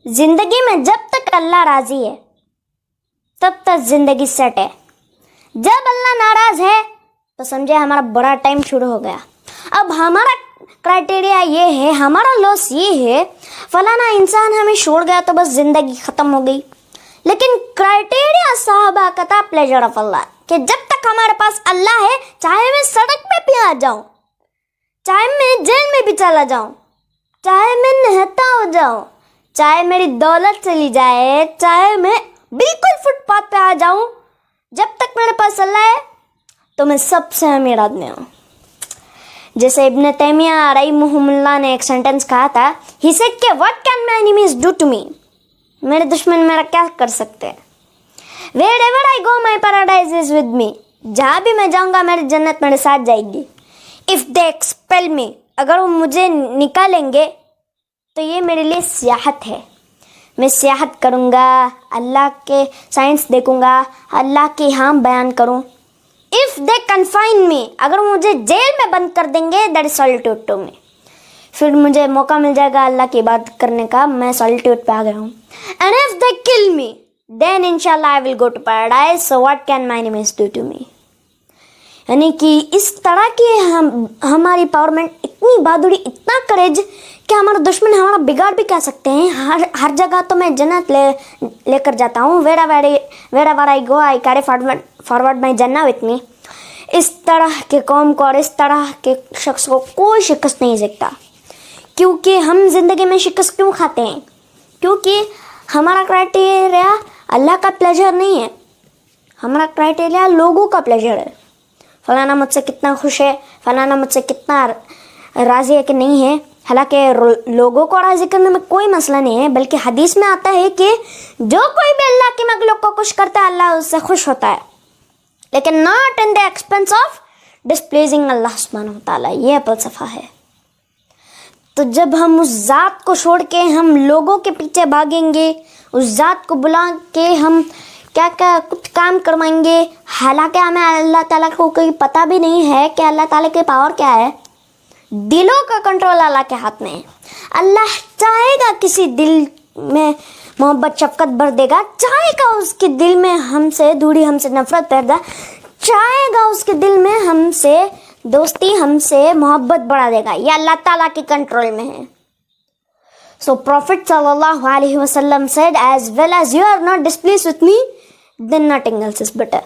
زندگی میں جب تک اللہ راضی ہے تب تک زندگی سیٹ ہے. جب اللہ ناراض ہے تو سمجھے ہمارا بڑا ٹائم شروع ہو گیا. اب ہمارا کرائٹیریا یہ ہے, ہمارا لاس یہ ہے, فلانا انسان ہمیں چھوڑ گیا تو بس زندگی ختم ہو گئی. لیکن کرائٹیریا صحابہ کا تھا پلیجر آف اللہ, کہ جب تک ہمارے پاس اللہ ہے, چاہے میں سڑک پہ بھی آ جاؤں, چاہے میں جیل میں بھی چلا جاؤں, چاہے میں نہتا ہو جاؤں, چاہے میری دولت چلی جائے, چاہے میں بالکل فٹ پاتھ پہ آ جاؤں, جب تک میرے پاس اللہ ہے تو میں سب سے امیر آدمی ہوں. جیسے ابن تیمیہ رحمہ اللہ نے ایک سینٹنس کہا تھا, ہی سیڈ کہ what can my enemies do to me, میرے دشمن میرا کیا کر سکتے ہیں. wherever I go my paradise is with me, جہاں بھی میں جاؤں گا میری جنت میرے ساتھ جائے گی. if they expel me, اگر وہ مجھے نکالیں گے تو یہ میرے لیے سیاحت ہے, میں سیاحت کروں گا, اللہ کے سائنس دیکھوں گا, اللہ کے یہاں بیان کروں. if they confine me, اگر مجھے جیل میں بند کر دیں گے, that is solitude to me, پھر مجھے موقع مل جائے گا اللہ کی عبادت کرنے کا, میں سالیٹیوڈ پہ آ گیا ہوں. and if they kill me then inshallah I will go to paradise, so what can my enemies do to me. یعنی کہ اس طرح کی ہماری پاورمنٹ, اتنی بہادری, اتنا کریج کہ ہمارا دشمن ہمارا بگاڑ بھی کہہ سکتے ہیں. ہر جگہ تو میں جنت لے کر جاتا ہوں. wherever I go I carry forward my jannah with me. اس طرح کے قوم کو اور اس طرح کے شخص کو کوئی شکست نہیں سکتا. کیونکہ ہم زندگی میں شکست کیوں کھاتے ہیں؟ کیونکہ ہمارا کرائٹیریا اللہ کا پلیجر نہیں ہے, ہمارا کرائٹیریا لوگوں کا پلیجر ہے. فلانا مجھ سے کتنا خوش ہے, فلانا مجھ سے کتنا راضی ہے کہ نہیں ہے. حالانکہ لوگوں کو راضی کرنے میں کوئی مسئلہ نہیں ہے, بلکہ حدیث میں آتا ہے کہ جو کوئی بھی اللہ کی مخلوق کو خوش کرتا ہے اللہ اس سے خوش ہوتا ہے, لیکن not in the expense of displeasing اللہ سبحانہ و تعالیٰ. یہ فلسفہ ہے. تو جب ہم اس ذات کو چھوڑ کے ہم لوگوں کے پیچھے بھاگیں گے, اس ذات کو بلا کے ہم کیا کیا کچھ کام کروائیں گے, حالانکہ ہمیں اللہ تعالیٰ کو کوئی پتہ بھی نہیں ہے کہ اللہ تعالیٰ کی پاور کیا ہے. دلوں کا کنٹرول اللہ کے ہاتھ میں ہے. اللہ چاہے گا کسی دل میں محبت شفقت بھر دے گا, چاہے گا اس کے دل میں ہم سے دوری, ہم سے نفرت پیدا, چاہے گا اس کے دل میں ہم سے دوستی, ہم سے محبت بڑھا دے گا. یہ اللہ تعالیٰ کے کنٹرول میں ہے. So Prophet sallallahu alaihi wasallam said, as well as you are not displeased with me, then nothing else is better.